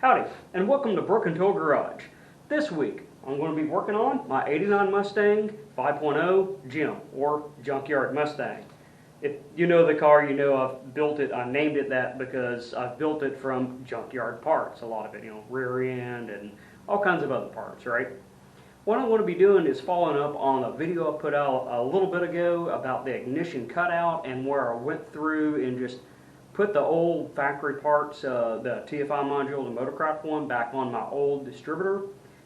Howdy, and welcome to Brook and Tool Garage. This week, I'm going to be working on my '89 Mustang 5.0 Gem, or Junkyard Mustang. If you know the car, you know I've built it. I named it that because I've built it from junkyard parts. A lot of it, rear end and all kinds of other parts, right? What I'm going to be doing is following up on a video I put out a little bit ago about the ignition cutout and where I went through and just put the old factory parts, the TFI module, the motorcraft one, back on my old distributor.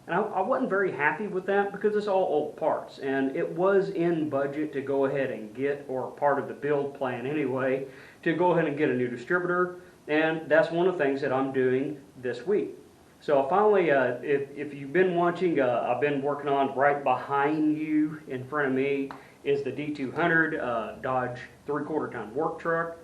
And I wasn't very happy with that because it's all old parts. And it was in budget to go ahead and get, or part of the build plan anyway, to go ahead and get a new distributor. And that's one of the things that I'm doing this week. So finally, if you've been watching, I've been working on right behind you in front of me is the D200 Dodge 3/4 ton work truck.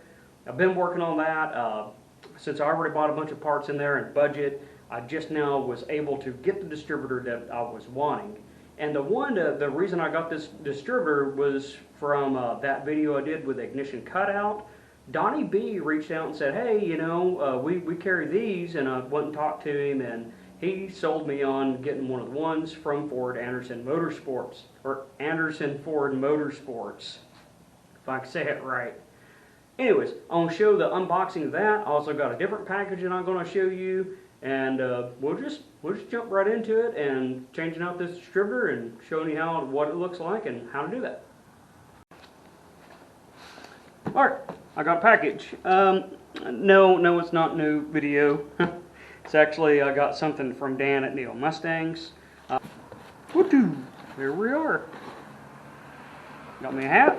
I've been working on that since I already bought a bunch of parts in there and budget. I just now was able to get the distributor that I was wanting. And the reason I got this distributor was from that video I did with ignition cutout. Donnie B reached out and said, hey, we carry these, and I went and talked to him, and he sold me on getting one of the ones from Ford Anderson Motorsports, or Anderson Ford Motorsports, if I can say it right. Anyways, I'm going to show the unboxing of that. I also got a different package that I'm going to show you, and we'll just jump right into it and changing out this distributor and showing you what it looks like and how to do that. Alright, I got a package. No, it's not new video. It's actually, I got something from Dan at Neil Mustangs. Here we are. Got me a hat.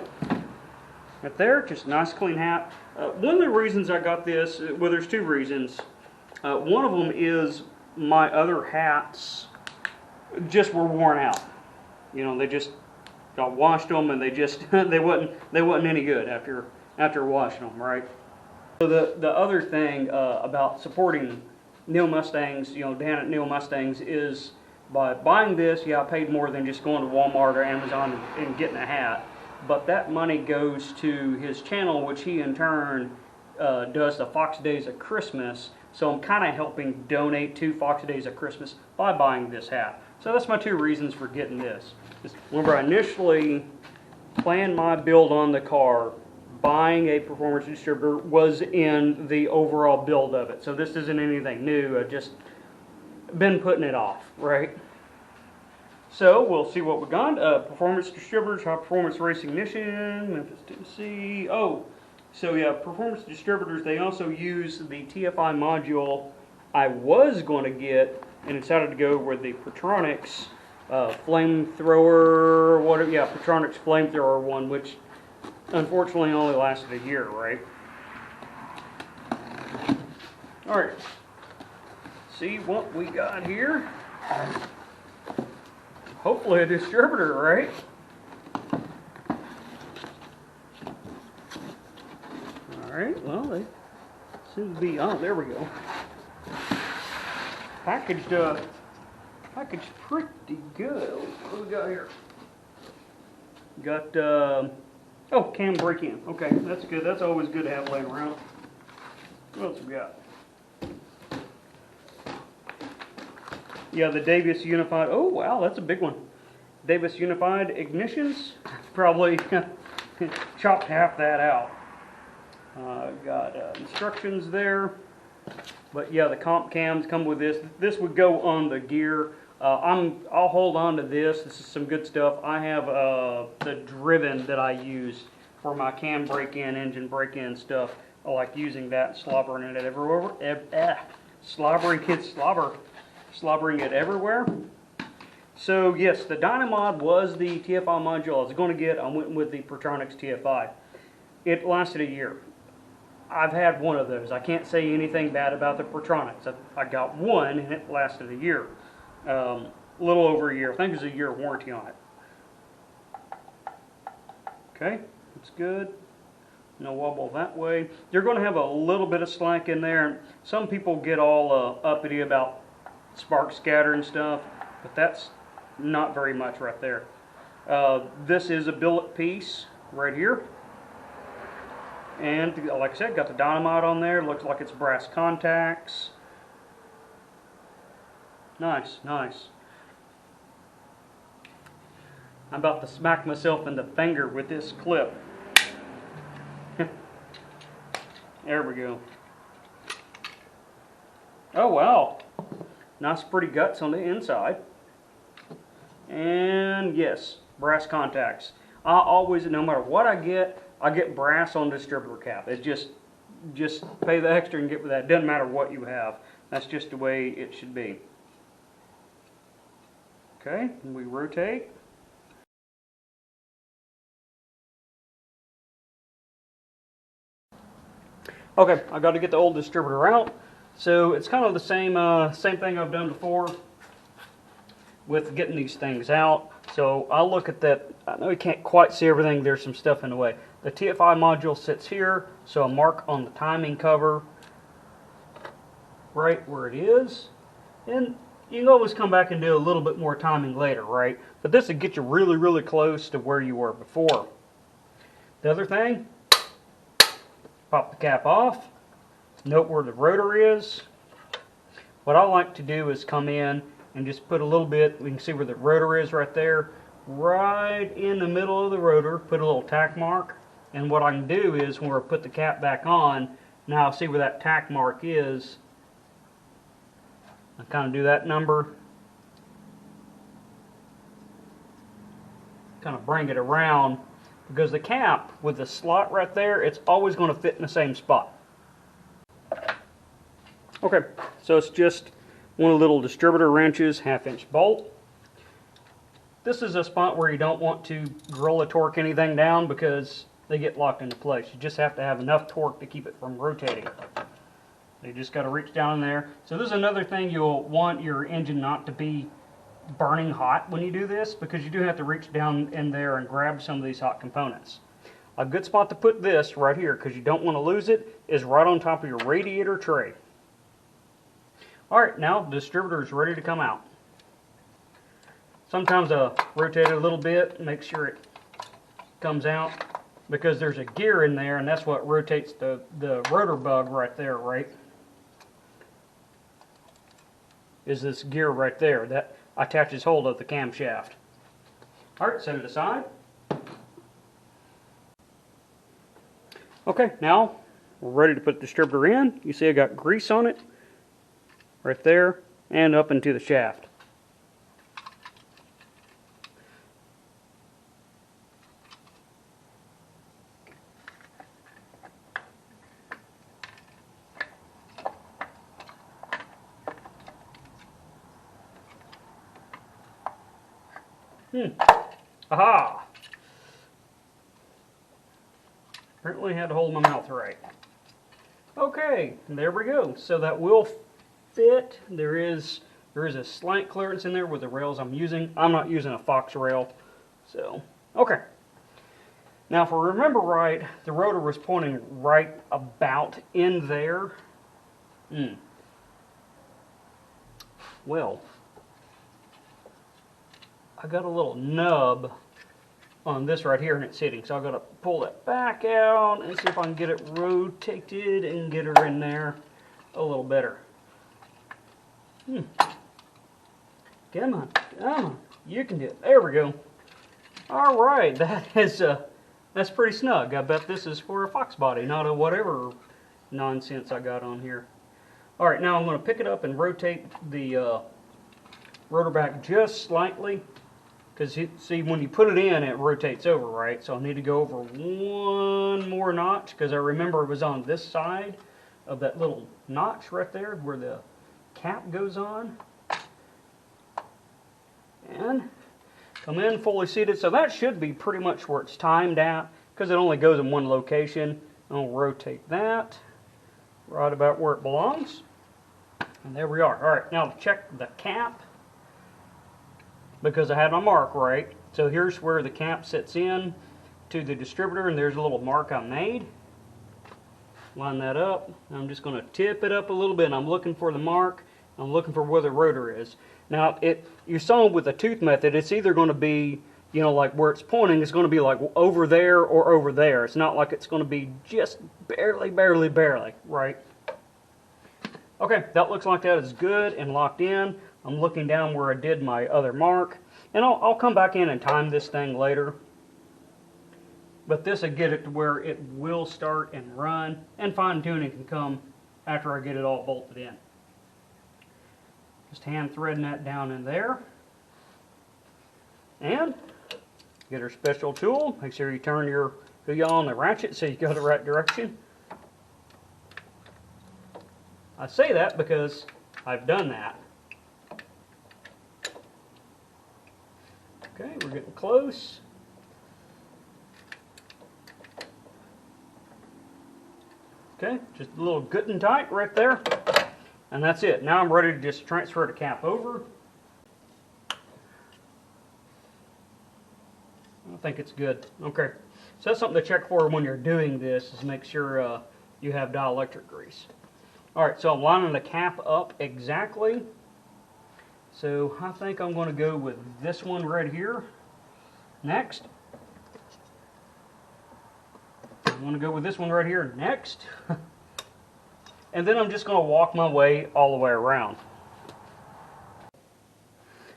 Right there, just a nice clean hat. One of the reasons I got this, well, there's two reasons. One of them is my other hats just were worn out. They just got washed them, and they just they wasn't any good after washing them, right? So the other thing about supporting Neil Mustangs, Dan at Neil Mustangs, is by buying this, I paid more than just going to Walmart or Amazon and getting a hat. But that money goes to his channel, which he in turn does the Fox Days of Christmas. So I'm kind of helping donate to Fox Days of Christmas by buying this hat. So that's my two reasons for getting this. Whenever I initially planned my build on the car, buying a performance distributor was in the overall build of it. So this isn't anything new. I've just been putting it off, right? So we'll see what we got. Performance distributors, high performance race ignition, Memphis, Tennessee. Oh, so yeah, performance distributors, they also use the TFI module I was going to get and decided to go with the Petronics flamethrower, whatever, yeah, Petronics flamethrower one, which unfortunately only lasted a year, right? Alright, see what we got here. Hopefully a distributor, right? Alright, well, they seem to be, oh, there we go. Packaged pretty good. What do we got here? Got, oh, cam break-in. Okay, that's good. That's always good to have laying around. What else we got? Yeah, the Davis Unified. Oh, wow, that's a big one. Davis Unified ignitions. Probably chopped half that out. Got instructions there. But yeah, the comp cams come with this. This would go on the gear. I'll hold on to this. This is some good stuff. I have the Driven that I use for my cam break-in, engine break-in stuff. I like using that, slobbering it everywhere. Slobbering it everywhere. So yes, the Dynamod was the TFI module I was going to get. I went with the Petronics TFI. It lasted a year. I've had one of those. I can't say anything bad about the Petronics. I got one and it lasted a year. A little over a year. I think there's a year warranty on it. Okay, that's good. No wobble that way. You're going to have a little bit of slack in there. Some people get all uppity about spark scatter and stuff, but that's not very much right there. This is a billet piece right here. And like I said, got the dynamite on there. Looks like it's brass contacts. Nice, nice. I'm about to smack myself in the finger with this clip. There we go. Oh wow. Nice pretty guts on the inside. And yes, brass contacts. I always, no matter what I get brass on the distributor cap. It just pay the extra and get with that. Doesn't matter what you have. That's just the way it should be. Okay, and we rotate. Okay, I got to get the old distributor out. So it's kind of the same thing I've done before with getting these things out. So I'll look at that. I know you can't quite see everything. There's some stuff in the way. The TFI module sits here, so a mark on the timing cover right where it is. And you can always come back and do a little bit more timing later, right? But this will get you really, really close to where you were before. The other thing, pop the cap off. Note where the rotor is. What I like to do is come in and just put a little bit, we can see where the rotor is right there, right in the middle of the rotor, put a little tack mark. And what I can do is when I put the cap back on, now see where that tack mark is. I kind of do that number. Kind of bring it around, because the cap with the slot right there, it's always going to fit in the same spot. Okay, so it's just one of the little distributor wrenches, 1/2-inch bolt. This is a spot where you don't want to gorilla torque anything down because they get locked into place. You just have to have enough torque to keep it from rotating. You just got to reach down in there. So this is another thing, you'll want your engine not to be burning hot when you do this, because you do have to reach down in there and grab some of these hot components. A good spot to put this right here, because you don't want to lose it, is right on top of your radiator tray. Alright, now the distributor is ready to come out. Sometimes I'll rotate it a little bit, make sure it comes out, because there's a gear in there, and that's what rotates the rotor bug right there, right? Is this gear right there that attaches hold of the camshaft. Alright, set it aside. Okay, now we're ready to put the distributor in. You see I got grease on it right there and up into the shaft. Aha! Apparently had to hold my mouth right. Okay, there we go. So that will fit. There is a slight clearance in there with the rails I'm using. I'm not using a Fox rail. So, okay. Now if I remember right, the rotor was pointing right about in there. Well, I got a little nub on this right here and it's sitting, so I've got to pull that back out and see if I can get it rotated and get her in there a little better. Come on, come on, you can do it. There we go. All right, that's pretty snug. I bet this is for a Fox body, not a whatever nonsense I got on here. All right, now I'm going to pick it up and rotate the rotor back just slightly. Because, see, when you put it in, it rotates over, right? So I need to go over one more notch, because I remember it was on this side of that little notch right there where the cap goes on. And come in fully seated. So that should be pretty much where it's timed at, because it only goes in one location. I'll rotate that right about where it belongs. And there we are. All right, now to check the cap, because I had my mark right. So here's where the cap sits in to the distributor, and there's a little mark I made. Line that up. I'm just going to tip it up a little bit. I'm looking for the mark. I'm looking for where the rotor is. Now, you saw with the tooth method, it's either going to be, you know, like where it's pointing, it's going to be like over there or over there. It's not like it's going to be just barely, right? Okay, that looks like that is good and locked in. I'm looking down where I did my other mark, and I'll come back in and time this thing later. But this will get it to where it will start and run, and fine tuning can come after I get it all bolted in. Just hand threading that down in there. And get our special tool. Make sure you turn your wheel on the ratchet so you go the right direction. I say that because I've done that. Okay, we're getting close. Okay, just a little good and tight right there. And that's it. Now I'm ready to just transfer the cap over. I think it's good. Okay, so that's something to check for when you're doing this, is make sure you have dielectric grease. Alright, so I'm lining the cap up exactly. So I think I'm going to go with this one right here next. I'm going to go with this one right here next. And then I'm just going to walk my way all the way around.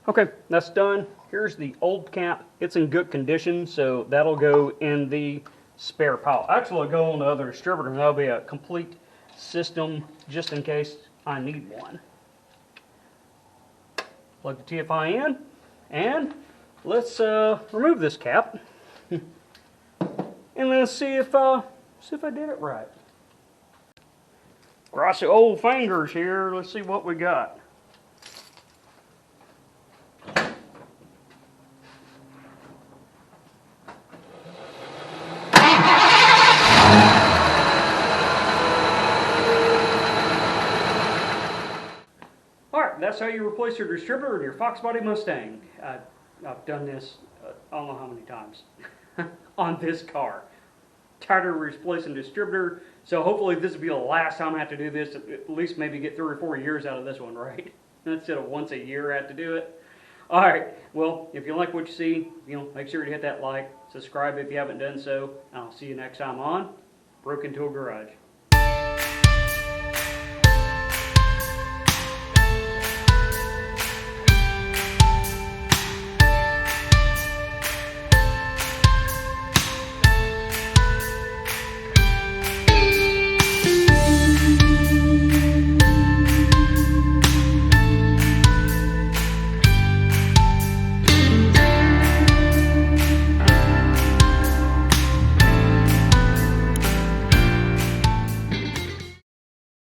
Okay, that's done. Here's the old cap. It's in good condition, so that'll go in the spare pile. Actually, it'll go on the other distributor, and that'll be a complete system just in case I need one. Plug the TFI in, and let's remove this cap. And let's see if I did it right. Cross the old fingers here. Let's see what we got. Alright, that's how you replace your distributor in your Fox Body Mustang. I've done this I don't know how many times on this car. Tired of replacing distributor, so hopefully this will be the last time I have to do this. At least maybe get 3 or 4 years out of this one, right? Instead of once a year I have to do it. Alright, well, if you like what you see, make sure to hit that like, subscribe if you haven't done so, and I'll see you next time on Broken Tool Garage.